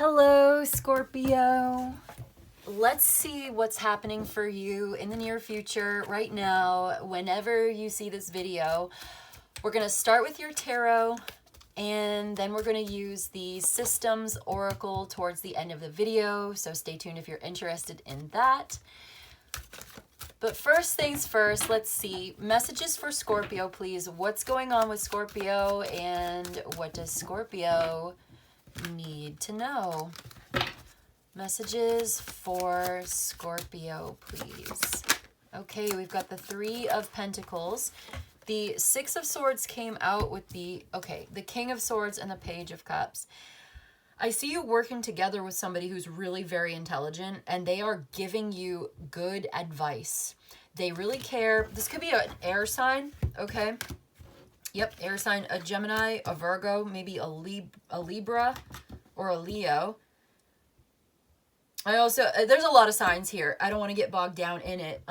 Hello, Scorpio. Let's see what's happening for you in the near future right now. Whenever you see this video, we're going to start with your tarot, and then we're going to use the systems oracle towards the end of the video. So stay tuned if you're interested in that. But first things first, let's see. Messages for Scorpio, please. What's going on with Scorpio, and what does Scorpio need to know? Messages for Scorpio, please. Okay, we've got the Three of Pentacles. The Six of Swords came out with the King of Swords and the Page of Cups. I see you working together with somebody who's really very intelligent, and they are giving you good advice. They really care. This could be an air sign, okay? Yep, air sign, a Gemini, a Virgo, maybe a Libra, or a Leo. I also, there's a lot of signs here. I don't want to get bogged down in it.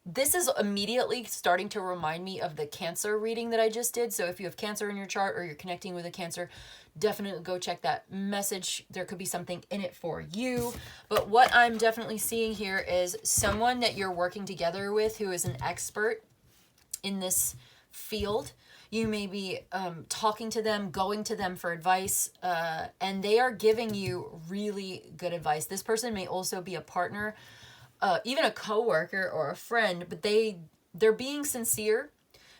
This is immediately starting to remind me of the Cancer reading that I just did. So if you have Cancer in your chart or you're connecting with a Cancer, definitely go check that message. There could be something in it for you. But what I'm definitely seeing here is someone that you're working together with who is an expert in this field. You may be talking to them, going to them for advice, and they are giving you really good advice. This person may also be a partner, even a coworker or a friend, but they're being sincere.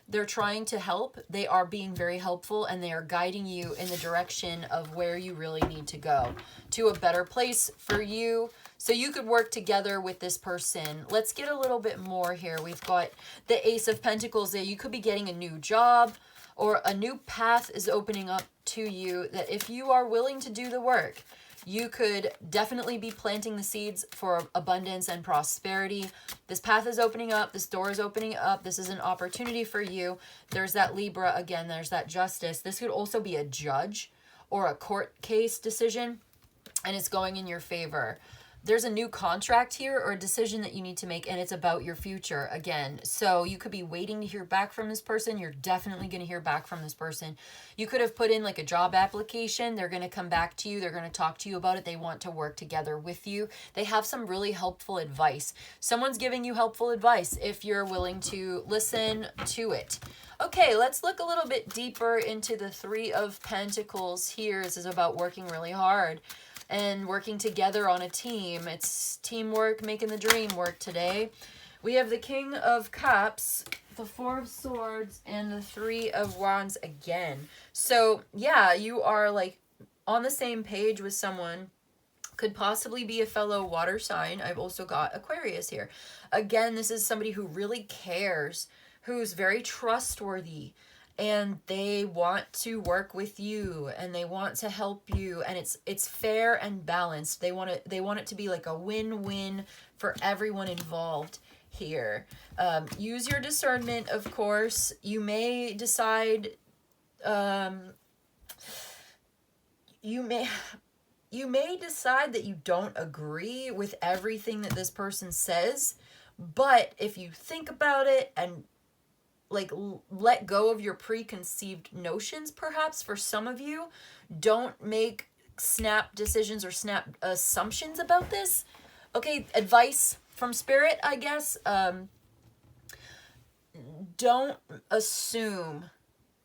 They're trying to help. They are being very helpful, and they are guiding you in the direction of where you really need to go, to a better place for you, so you could work together with this person. Let's get a little bit more here. We've got the Ace of Pentacles there. You could be getting a new job, or a new path is opening up to you that if you are willing to do the work, you could definitely be planting the seeds for abundance and prosperity. This path is opening up. This door is opening up. This is an opportunity for you. There's that Libra again. There's that Justice. This could also be a judge or a court case decision, and it's going in your favor. There's a new contract here or a decision that you need to make, and it's about your future again. So you could be waiting to hear back from this person. You're definitely going to hear back from this person. You could have put in like a job application. They're going to come back to you. They're going to talk to you about it. They want to work together with you. They have some really helpful advice. Someone's giving you helpful advice if you're willing to listen to it. Okay, let's look a little bit deeper into the Three of Pentacles here. This is about working really hard and working together on a team. It's teamwork, making the dream work today. We have the King of Cups, the Four of Swords, and the Three of Wands again. So yeah, you are like on the same page with someone. Could possibly be a fellow water sign. I've also got Aquarius here. Again, this is somebody who really cares, who's very trustworthy, and they want to work with you, and they want to help you, and it's fair and balanced. They want it to be like a win-win for everyone involved here. Use your discernment, of course. You may decide you may decide that you don't agree with everything that this person says, but if you think about it and like let go of your preconceived notions, perhaps for some of you, don't make snap decisions or snap assumptions about this. Okay, advice from Spirit, I guess. Don't assume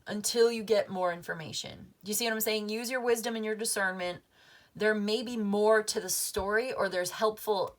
until you get more information. Do you see what I'm saying? Use your wisdom and your discernment. There may be more to the story, or there's helpful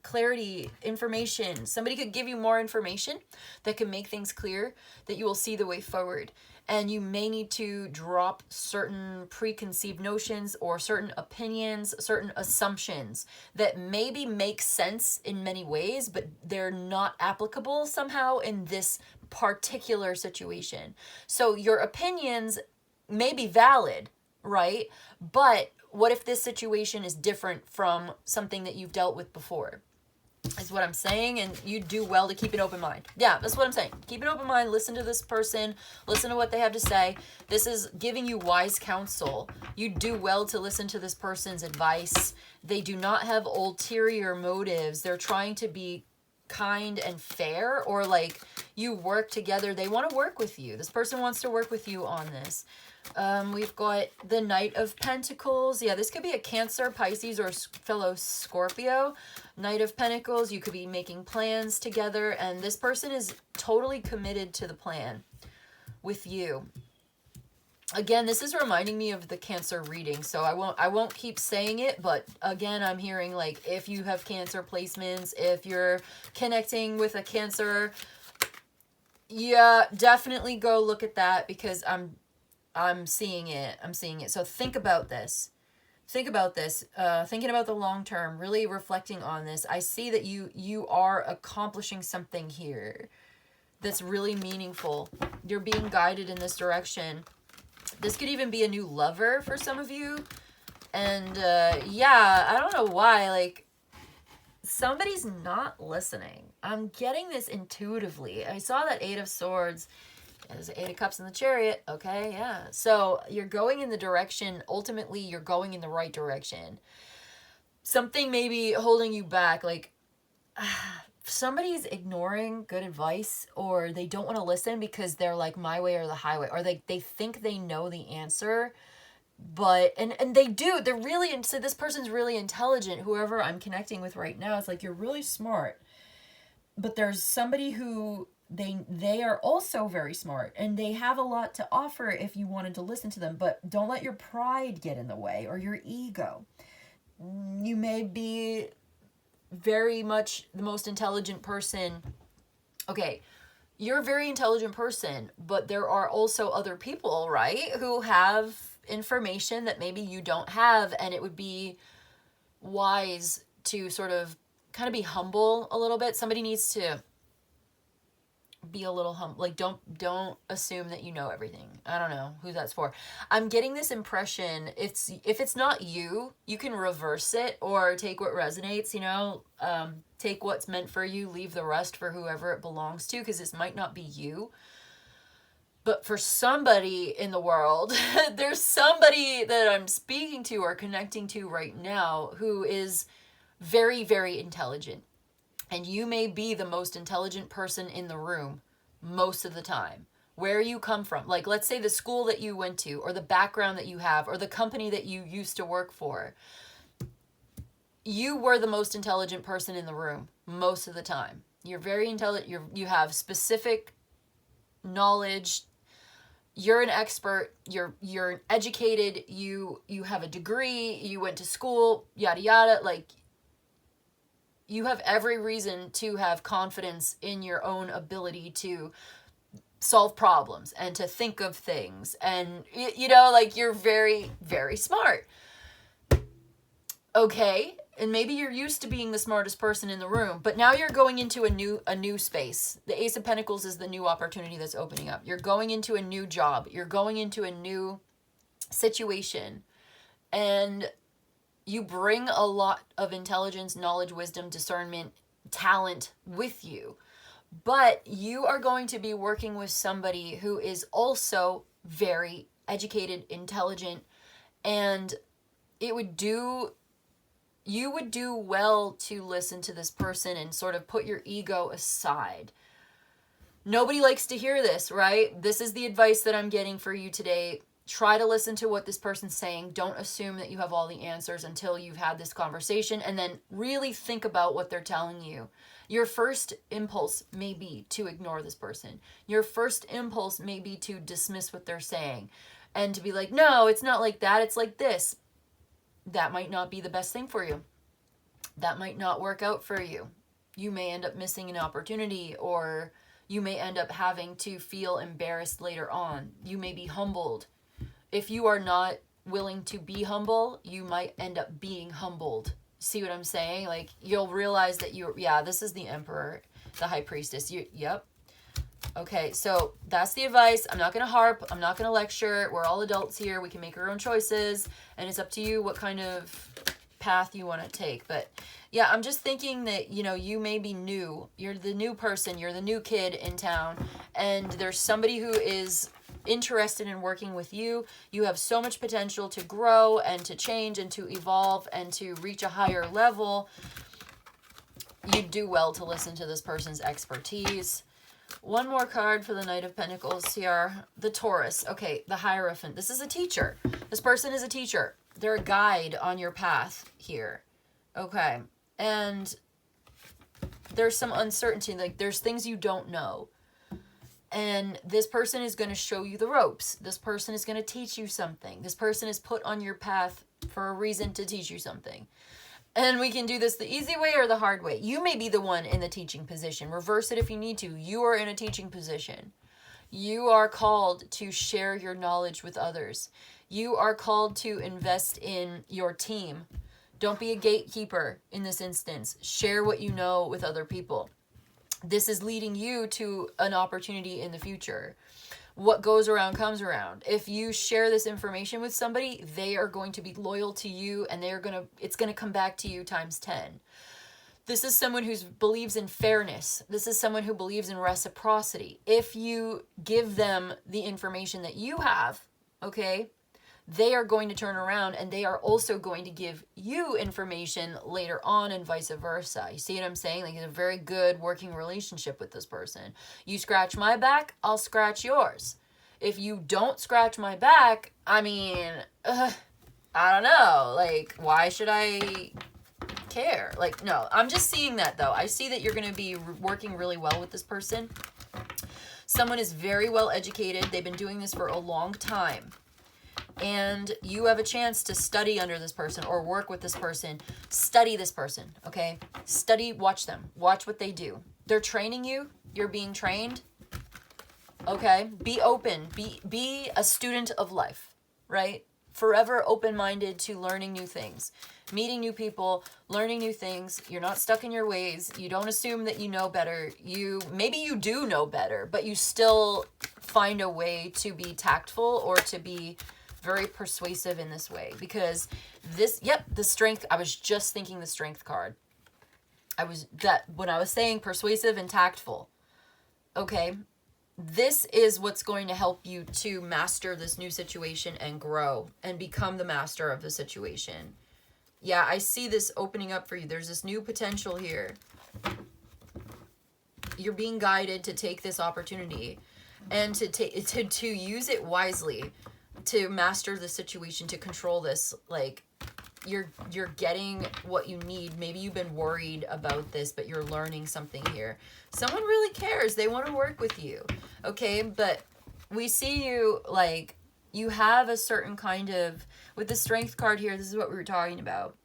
clarity, information. Somebody could give you more information that can make things clear, that you will see the way forward. And you may need to drop certain preconceived notions or certain opinions, certain assumptions that maybe make sense in many ways, but they're not applicable somehow in this particular situation. So your opinions may be valid, right? But what if this situation is different from something that you've dealt with before? Is what I'm saying, and you do well to keep an open mind. Yeah, that's what I'm saying. Keep an open mind. Listen to this person. Listen to what they have to say. This is giving you wise counsel. You do well to listen to this person's advice. They do not have ulterior motives. They're trying to be kind and fair, or like You work together. They want to work with you. This person wants to work with you on this. We've got the Knight of Pentacles. Yeah, this could be a Cancer, Pisces, or fellow Scorpio. Knight of Pentacles, you could be making plans together, and this person is totally committed to the plan with you. Again, this is reminding me of the Cancer reading, so I won't keep saying it, but again, I'm hearing like if you have Cancer placements, if you're connecting with a Cancer, yeah, definitely go look at that, because I'm seeing it. I'm seeing it. So think about this. Think about this. Thinking about the long term, really reflecting on this. I see that you are accomplishing something here that's really meaningful. You're being guided in this direction. This could even be a new lover for some of you. And yeah, I don't know why. Like, somebody's not listening. I'm getting this intuitively. I saw that 8 of Swords. There's 8 of Cups in the Chariot. Okay, yeah. So you're going in the direction. Ultimately, you're going in the right direction. Something may be holding you back. Like, somebody's ignoring good advice, or they don't want to listen because they're like my way or the highway, or they think they know the answer, but and they do. They're really, and so this person's really intelligent. Whoever I'm connecting with right now, it's like, you're really smart, but there's somebody who they are also very smart, and they have a lot to offer if you wanted to listen to them, but don't let your pride get in the way, or your ego. You may be very much the most intelligent person. Okay, you're a very intelligent person, but there are also other people, right, who have information that maybe you don't have, and it would be wise to sort of kind of be humble a little bit. Somebody needs to be a little humble. Like, don't assume that you know everything. I don't know who that's for. I'm getting this impression, if it's not you, you can reverse it or take what resonates, you know, take what's meant for you, leave the rest for whoever it belongs to, because this might not be you. But for somebody in the world, there's somebody that I'm speaking to or connecting to right now who is very, very intelligent. And you may be the most intelligent person in the room most of the time. Where you come from, like, let's say the school that you went to, or the background that you have, or the company that you used to work for. You were the most intelligent person in the room most of the time. You're very intelligent. You have specific knowledge. You're an expert. You're educated. You have a degree. You went to school. Yada yada. Like, you have every reason to have confidence in your own ability to solve problems and to think of things. And, you know, like, you're very, very smart. Okay. And maybe you're used to being the smartest person in the room, but now you're going into a new space. The Ace of Pentacles is the new opportunity that's opening up. You're going into a new job. You're going into a new situation. And you bring a lot of intelligence, knowledge, wisdom, discernment, talent with you. But you are going to be working with somebody who is also very educated, intelligent, and you would do well to listen to this person and sort of put your ego aside. Nobody likes to hear this, right? This is the advice that I'm getting for you today. Try to listen to what this person's saying. Don't assume that you have all the answers until you've had this conversation, and then really think about what they're telling you. Your first impulse may be to ignore this person. Your first impulse may be to dismiss what they're saying and to be like, no, it's not like that. It's like this. That might not be the best thing for you. That might not work out for you. You may end up missing an opportunity, or you may end up having to feel embarrassed later on. You may be humbled. If you are not willing to be humble, you might end up being humbled. See what I'm saying? Like, you'll realize that this is the Emperor, the High Priestess. Yep. Okay, so that's the advice. I'm not going to harp. I'm not going to lecture. We're all adults here. We can make our own choices, and it's up to you what kind of path you want to take. But yeah, I'm just thinking that, you know, you may be new. You're the new person. You're the new kid in town, and there's somebody who is interested in working with you. You have so much potential to grow and to change and to evolve and to reach a higher level. You do well to listen to this person's expertise. One more card for the Knight of Pentacles here. The Taurus. Okay, the Hierophant. This is a teacher. This person is a teacher. They're a guide on your path here. Okay. And there's some uncertainty. Like, there's things you don't know. And this person is going to show you the ropes. This person is going to teach you something. This person is put on your path for a reason to teach you something. And we can do this the easy way or the hard way. You may be the one in the teaching position. Reverse it if you need to. You are in a teaching position. You are called to share your knowledge with others. You are called to invest in your team. Don't be a gatekeeper in this instance. Share what you know with other people. This is leading you to an opportunity in the future. What goes around comes around. If you share this information with somebody, they are going to be loyal to you, and it's going to come back to you times 10. This is someone who believes in fairness. This is someone who believes in reciprocity. If you give them the information that you have, okay, they are going to turn around and they are also going to give you information later on, and vice versa. You see what I'm saying? Like, it's a very good working relationship with this person. You scratch my back, I'll scratch yours. If you don't scratch my back, I mean, I don't know. Like, why should I care? Like, no, I'm just seeing that though. I see that you're going to be working really well with this person. Someone is very well educated. They've been doing this for a long time. And you have a chance to study under this person or work with this person. Study this person, okay? Study, watch them. Watch what they do. They're training you. You're being trained. Okay? Be open. Be a student of life, right? Forever open-minded to learning new things. Meeting new people, learning new things. You're not stuck in your ways. You don't assume that you know better. Maybe you do know better, but you still find a way to be tactful or to be very persuasive in this way, because the strength, I was just thinking the strength card. When I was saying persuasive and tactful, okay, this is what's going to help you to master this new situation and grow and become the master of the situation. Yeah, I see this opening up for you. There's this new potential here. You're being guided to take this opportunity and to use it wisely, to master the situation, to control this. Like, you're getting what you need. Maybe you've been worried about this, but you're learning something here. Someone really cares. They want to work with you. Okay, but we see you, like, you have a certain kind of, with the strength card here, this is what we were talking about.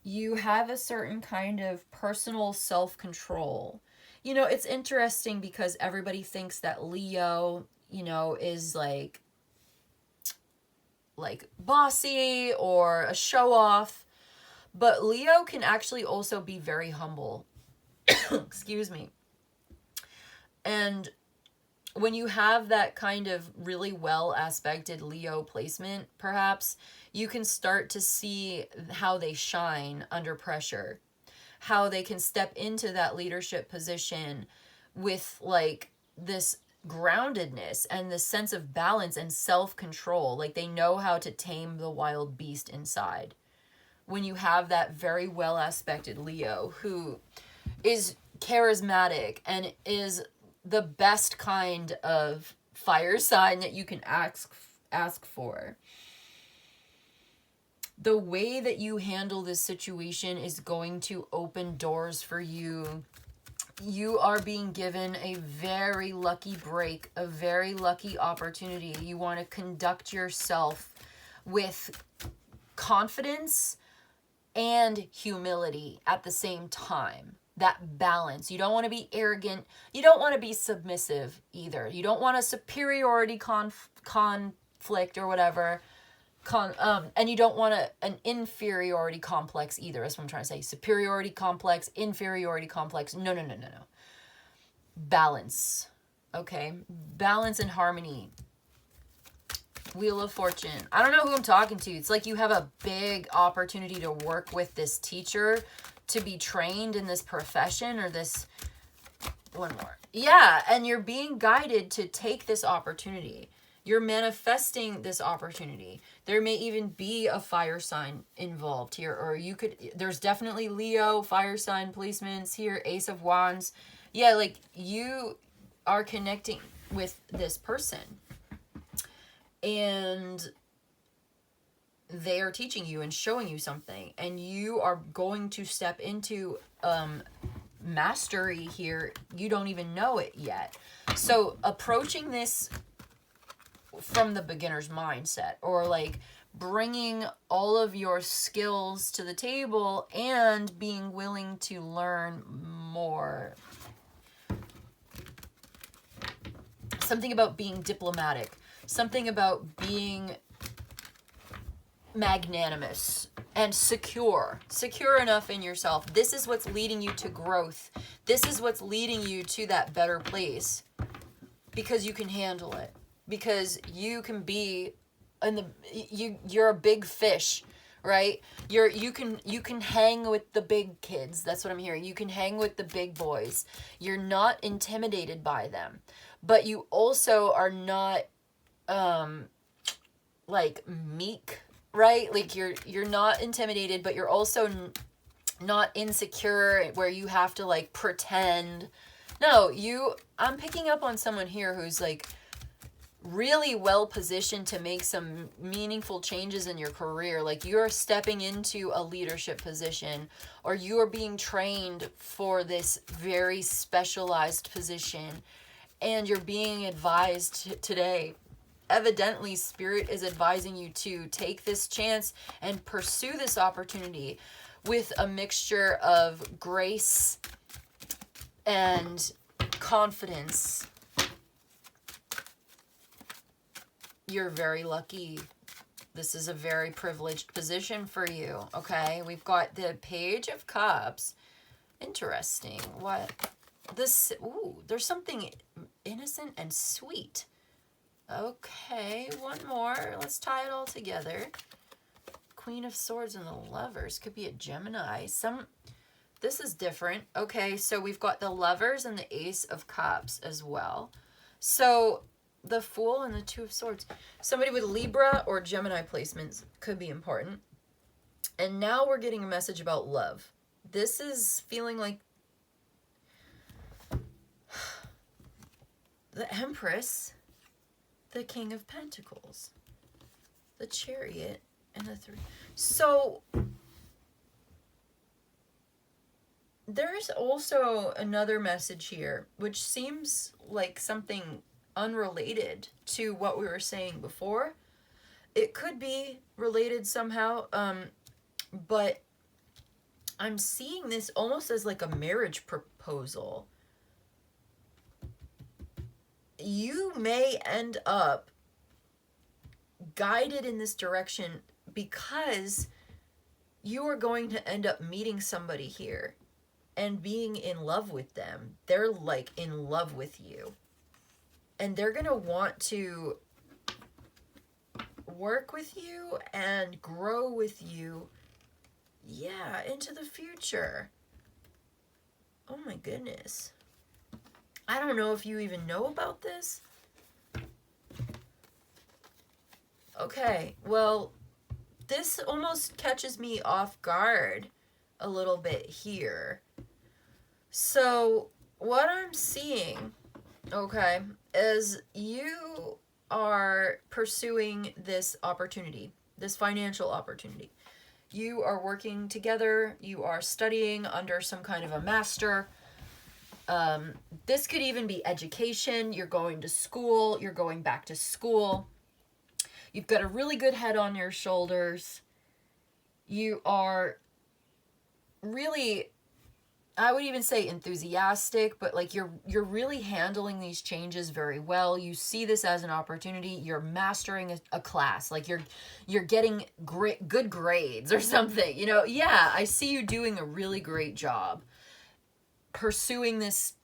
You have a certain kind of personal self-control. You know, it's interesting because everybody thinks that Leo, you know, is like bossy or a show-off, but Leo can actually also be very humble. Excuse me. And when you have that kind of really well aspected Leo placement, perhaps, you can start to see how they shine under pressure, how they can step into that leadership position with like this groundedness and this sense of balance and self-control. Like, they know how to tame the wild beast inside. When you have that very well aspected Leo who is charismatic and is the best kind of fire sign that you can ask for. The way that you handle this situation is going to open doors for you. You are being given a very lucky break, a very lucky opportunity. You want to conduct yourself with confidence and humility at the same time. That balance. You don't want to be arrogant. You don't want to be submissive either. You don't want a superiority conflict or whatever. And you don't want an inferiority complex either. That's what I'm trying to say. Superiority complex, inferiority complex. No. Balance. Okay? Balance and harmony. Wheel of Fortune. I don't know who I'm talking to. It's like you have a big opportunity to work with this teacher, to be trained in this profession or this... One more. Yeah, and you're being guided to take this opportunity. You're manifesting this opportunity. There may even be a fire sign involved here, or there's definitely Leo, fire sign placements here, Ace of Wands. Yeah, like you are connecting with this person and they are teaching you and showing you something, and you are going to step into mastery here. You don't even know it yet. So approaching this from the beginner's mindset, or like bringing all of your skills to the table and being willing to learn more. Something about being diplomatic, something about being magnanimous and secure enough in yourself. This is what's leading you to growth. This is what's leading you to that better place, because you can handle it, because you can be in the you're a big fish, right? You can hang with the big kids. That's what I'm hearing. You can hang with the big boys. You're not intimidated by them, but you also are not like meek, right? Like you're not intimidated, but you're also not insecure where you have to like pretend. No, I'm picking up on someone here who's like really well positioned to make some meaningful changes in your career. Like you're stepping into a leadership position, or you are being trained for this very specialized position, and you're being advised today. Evidently, Spirit is advising you to take this chance and pursue this opportunity with a mixture of grace and confidence. You're very lucky. This is a very privileged position for you, okay? We've got the Page of Cups. Interesting. What? This, ooh, there's something innocent and sweet. Okay, one more. Let's tie it all together. Queen of Swords and the Lovers. Could be a Gemini. This is different. Okay, so we've got the Lovers and the Ace of Cups as well. So the Fool and the Two of Swords. Somebody with Libra or Gemini placements could be important. And now we're getting a message about love. This is feeling like the Empress, the King of Pentacles, the Chariot, and the Three. So there's also another message here, which seems like something unrelated to what we were saying before. It could be related somehow, but I'm seeing this almost as like a marriage proposal. You may end up guided in this direction because you are going to end up meeting somebody here and being in love with them. They're like in love with you. And they're going to want to work with you and grow with you, yeah, into the future. Oh my goodness. I don't know if you even know about this. Okay, well, this almost catches me off guard a little bit here. So, what I'm seeing, okay, is you are pursuing this opportunity, this financial opportunity. You are working together, you are studying under some kind of a master. This could even be education. You're going to school, you're going back to school. You've got a really good head on your shoulders. You are really, I would even say enthusiastic, but like you're really handling these changes very well. You see this as an opportunity. You're mastering a class. Like you're getting good grades or something. You know, yeah, I see you doing a really great job pursuing this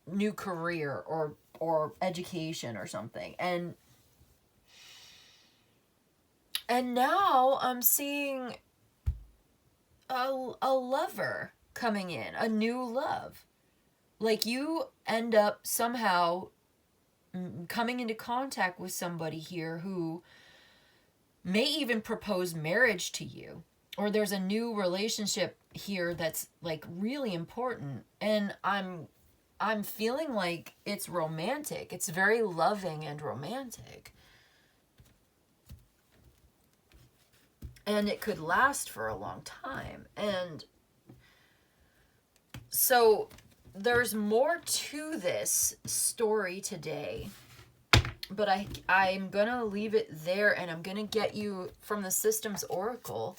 new career or education or something. And now I'm seeing a lover coming in, a new love. Like you end up somehow coming into contact with somebody here who may even propose marriage to you. Or there's a new relationship here that's like really important. And I'm I'm feeling like it's romantic. It's very loving and romantic. And it could last for a long time. And so there's more to this story today. But I'm going to leave it there, and I'm going to get you from the Systems Oracle.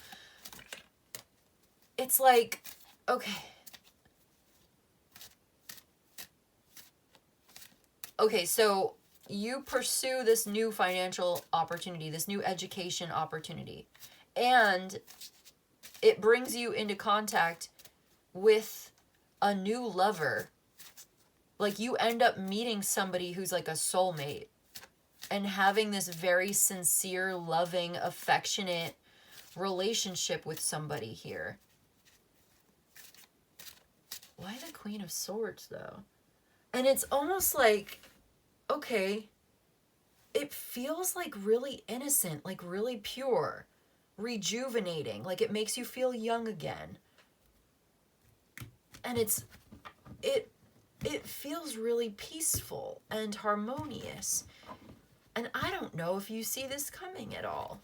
It's like, okay. Okay, so you pursue this new financial opportunity, this new education opportunity, and it brings you into contact with a new lover. Like, you end up meeting somebody who's like a soulmate and having this very sincere, loving, affectionate relationship with somebody here. Why the Queen of Swords, though? And it's almost like, okay, it feels like really innocent, like really pure, rejuvenating, like it makes you feel young again. And it feels really peaceful and harmonious. And I don't know if you see this coming at all.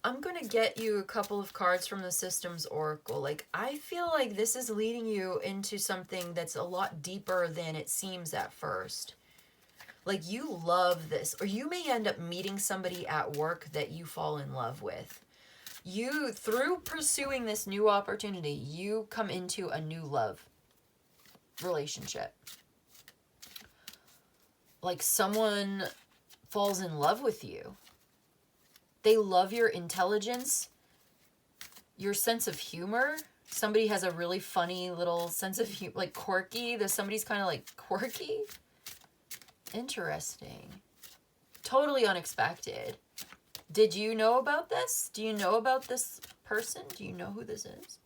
I'm going to get you a couple of cards from the Systems Oracle. Like, I feel like this is leading you into something that's a lot deeper than it seems at first. Like, you love this. Or you may end up meeting somebody at work that you fall in love with. You, through pursuing this new opportunity, you come into a new love relationship. Like, someone falls in love with you. They love your intelligence, your sense of humor. Somebody has a really funny little sense of humor, like quirky. Somebody's kind of like quirky. Interesting. Totally unexpected. Did you know about this? Do you know about this person? Do you know who this is?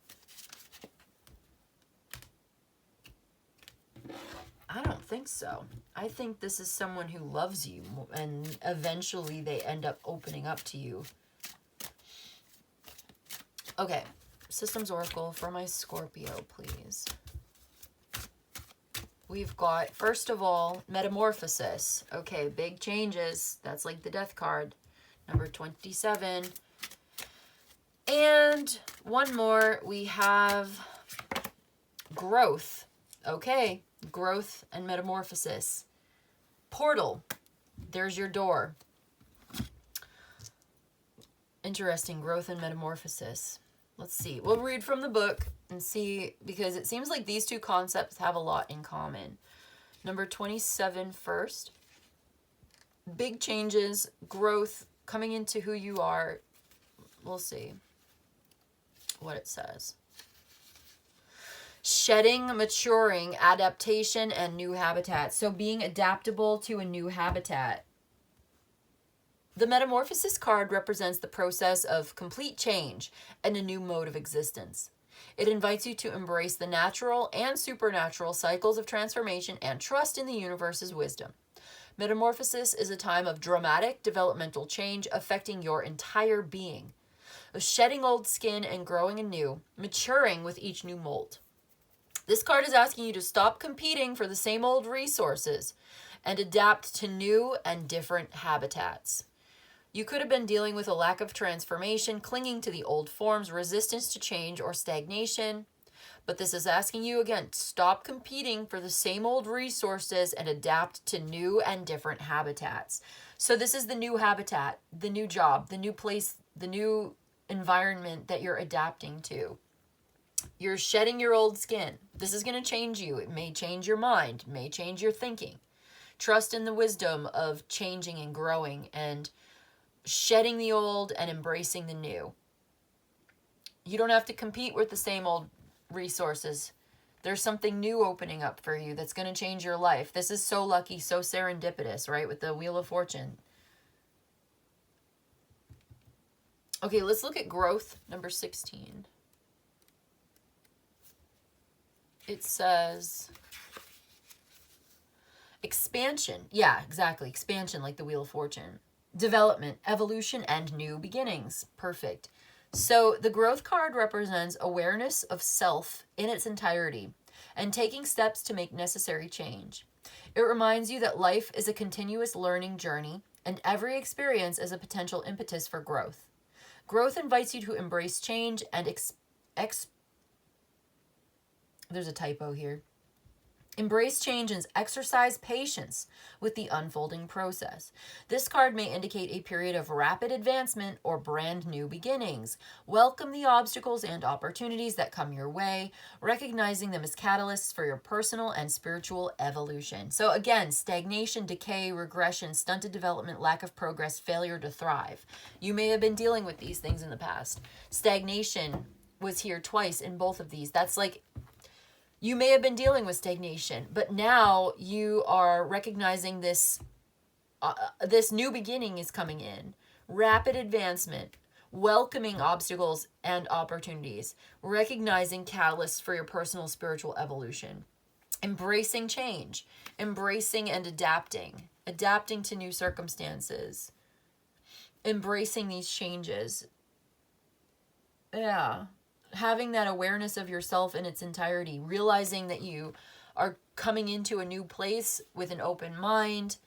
I don't think so. I think this is someone who loves you, and eventually they end up opening up to you. Okay, Systems Oracle for my Scorpio, please. We've got, first of all, Metamorphosis. Okay, big changes. That's like the Death card. Number 27. And one more, we have Growth. Okay, Growth and Metamorphosis. Portal. There's your door. Interesting, Growth and Metamorphosis. Let's see. We'll read from the book and see, because it seems like these two concepts have a lot in common. Number 27 first. Big changes, growth, coming into who you are. We'll see what it says. Shedding, maturing, adaptation, and new habitat. So being adaptable to a new habitat. The Metamorphosis card represents the process of complete change and a new mode of existence. It invites you to embrace the natural and supernatural cycles of transformation and trust in the universe's wisdom. Metamorphosis is a time of dramatic developmental change affecting your entire being, of shedding old skin and growing anew, maturing with each new molt. This card is asking you to stop competing for the same old resources and adapt to new and different habitats. You could have been dealing with a lack of transformation, clinging to the old forms, resistance to change, or stagnation. But this is asking you again, stop competing for the same old resources and adapt to new and different habitats. So this is the new habitat, the new job, the new place, the new environment that you're adapting to. You're shedding your old skin. This is going to change you. It may change your mind, may change your thinking. Trust in the wisdom of changing and growing and shedding the old and embracing the new. You don't have to compete with the same old resources. There's something new opening up for you that's going to change your life. This is so lucky, so serendipitous, right? With the Wheel of Fortune. Okay, let's look at growth, number 16. It says expansion. Yeah, exactly. Expansion, like the Wheel of Fortune. Development, evolution, and new beginnings. Perfect. So the growth card represents awareness of self in its entirety. and taking steps to make necessary change. It reminds you that life is a continuous learning journey, and every experience is a potential impetus for growth. Growth invites you to embrace change and there's a typo here. Embrace change and exercise patience with the unfolding process. This card may indicate a period of rapid advancement or brand new beginnings. Welcome the obstacles and opportunities that come your way, recognizing them as catalysts for your personal and spiritual evolution. So again, stagnation, decay, regression, stunted development, lack of progress, failure to thrive. You may have been dealing with these things in the past. Stagnation was here twice in both of these. That's like, you may have been dealing with stagnation, but now you are recognizing this this new beginning is coming in. Rapid advancement, welcoming obstacles and opportunities, recognizing catalysts for your personal spiritual evolution, embracing change, embracing and adapting to new circumstances, embracing these changes. Yeah. Having that awareness of yourself in its entirety, realizing that you are coming into a new place with an open mind.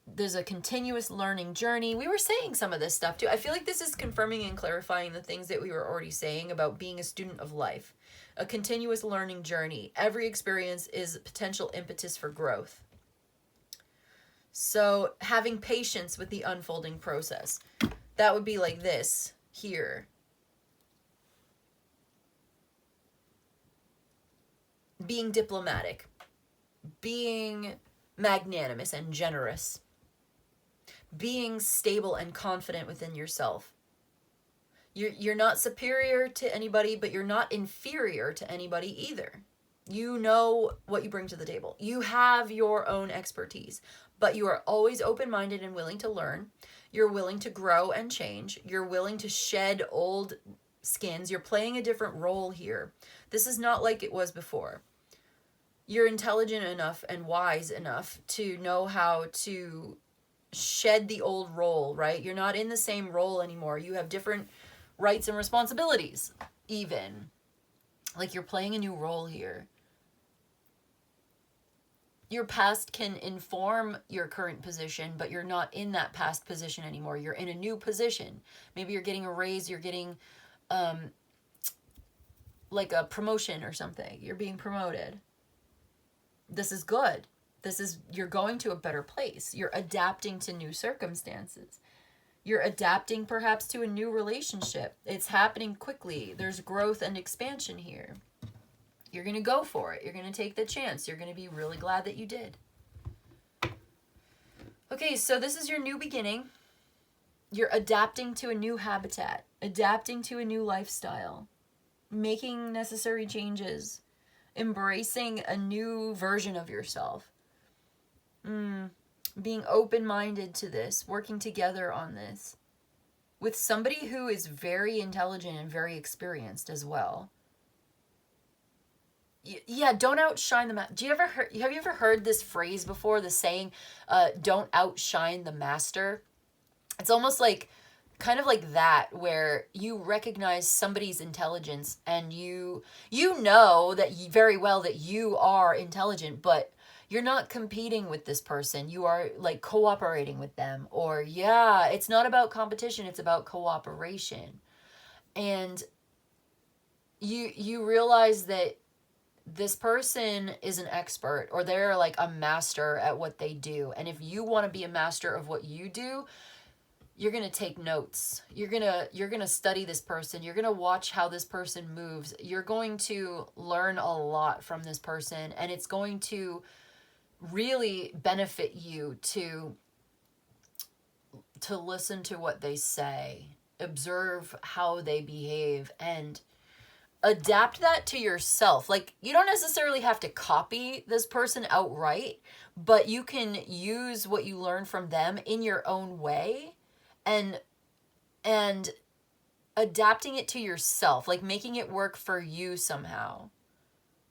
There's a continuous learning journey. We were saying some of this stuff too. I feel like this is confirming and clarifying the things that we were already saying about being a student of life. A continuous learning journey. Every experience is a potential impetus for growth. So having patience with the unfolding process. That would be like this here. Being diplomatic, being magnanimous and generous, being stable and confident within yourself. You're not superior to anybody, but you're not inferior to anybody either. You know what you bring to the table. You have your own expertise, but you are always open-minded and willing to learn. You're willing to grow and change. You're willing to shed old skins. You're playing a different role here. This is not like it was before. You're intelligent enough and wise enough to know how to shed the old role, right? You're not in the same role anymore. You have different rights and responsibilities, even. Like you're playing a new role here. Your past can inform your current position, but you're not in that past position anymore. You're in a new position. Maybe you're getting a raise, you're getting like a promotion or something. You're being promoted. This is good. You're going to a better place. You're adapting to new circumstances. You're adapting perhaps to a new relationship. It's happening quickly. There's growth and expansion here. You're going to go for it. You're going to take the chance. You're going to be really glad that you did. Okay, so this is your new beginning. You're adapting to a new habitat, adapting to a new lifestyle, making necessary changes, embracing a new version of yourself. Being open-minded to this, working together on this with somebody who is very intelligent and very experienced as well. Yeah, don't outshine the have you ever heard this phrase before, the saying, don't outshine the master? It's almost like, kind of like that, where you recognize somebody's intelligence and you know that very well that you are intelligent, but you're not competing with this person. You are like cooperating with them. Or yeah, it's not about competition, it's about cooperation. And you realize that this person is an expert, or they're like a master at what they do. And if you want to be a master of what you do, you're going to take notes. You're going to study this person. You're going to watch how this person moves. You're going to learn a lot from this person, and it's going to really benefit you to listen to what they say, observe how they behave, and adapt that to yourself. Like, you don't necessarily have to copy this person outright, but you can use what you learn from them in your own way and adapting it to yourself, like making it work for you somehow.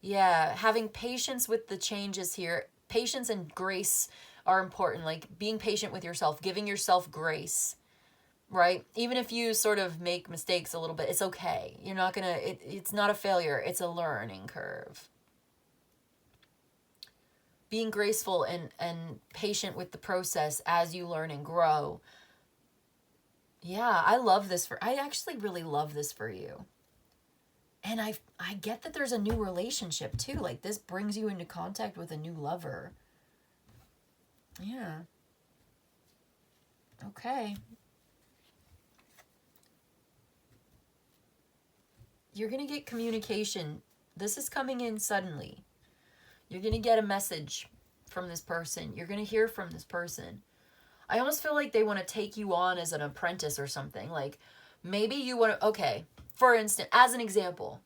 Yeah, having patience with the changes here. Patience and grace are important, like being patient with yourself, giving yourself grace. right? Even if you sort of make mistakes a little bit, it's okay. You're not gonna, it's not a failure, it's a learning curve. Being graceful and patient with the process as you learn and grow. Yeah, I actually really love this for you. And I get that there's a new relationship too. Like this brings you into contact with a new lover. Yeah. Okay. You're going to get communication. This is coming in suddenly. You're going to get a message from this person. You're going to hear from this person. I almost feel like they want to take you on as an apprentice or something. Like maybe you want to, okay, for instance, as an example,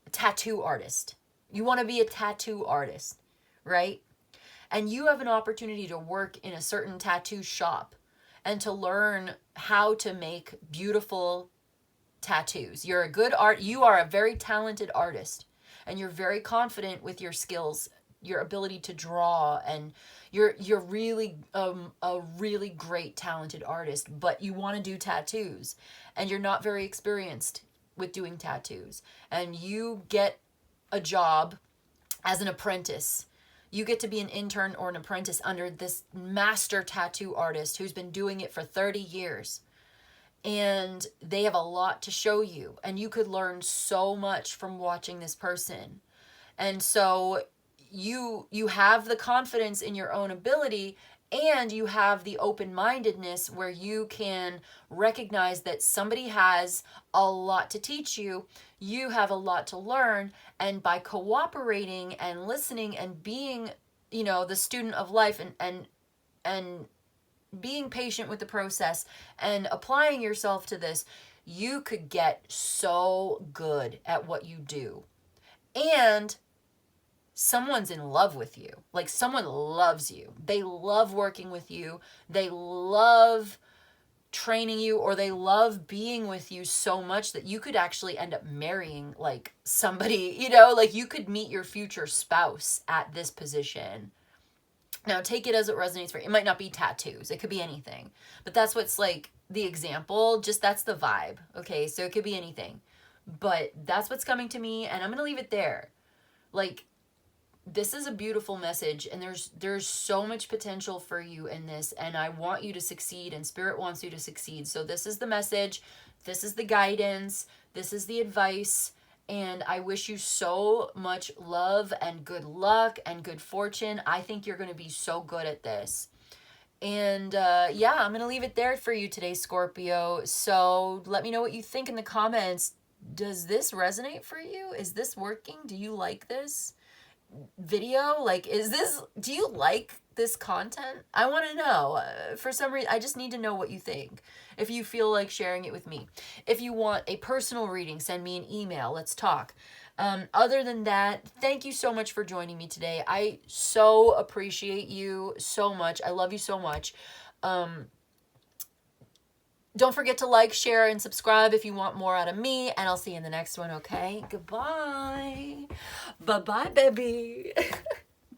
a tattoo artist. You want to be a tattoo artist, right? And you have an opportunity to work in a certain tattoo shop and to learn how to make beautiful tattoos. You are a very talented artist, and you're very confident with your skills, your ability to draw, and you're really a really great talented artist, but you want to do tattoos and you're not very experienced with doing tattoos, and you get a job as an apprentice. You get to be an intern or an apprentice under this master tattoo artist who's been doing it for 30 years. And they have a lot to show you. And you could learn so much from watching this person. And so you have the confidence in your own ability, and you have the open-mindedness where you can recognize that somebody has a lot to teach you. You have a lot to learn. And by cooperating and listening and being, the student of life and being patient with the process and applying yourself to this, you could get so good at what you do. And someone's in love with you. Like someone loves you. They love working with you. They love training you, or they love being with you so much that you could actually end up marrying like somebody, like you could meet your future spouse at this position. Now take it as it resonates for you. It might not be tattoos. It could be anything. But that's what's like the example. Just that's the vibe. Okay, so it could be anything. But that's what's coming to me, and I'm going to leave it there. Like, this is a beautiful message, and there's so much potential for you in this, and I want you to succeed, and Spirit wants you to succeed. So this is the message. This is the guidance. This is the advice. And I wish you so much love and good luck and good fortune. I think you're going to be so good at this. And yeah, I'm going to leave it there for you today, Scorpio. So let me know what you think in the comments. Does this resonate for you? Is this working? Do you like this video? Like, do you like this content? I want to know. For some reason, I just need to know what you think. If you feel like sharing it with me. If you want a personal reading, send me an email. Let's talk. Other than that, thank you so much for joining me today. I so appreciate you so much. I love you so much. Don't forget to like, share, and subscribe if you want more out of me. And I'll see you in the next one, okay? Goodbye. Bye-bye, baby.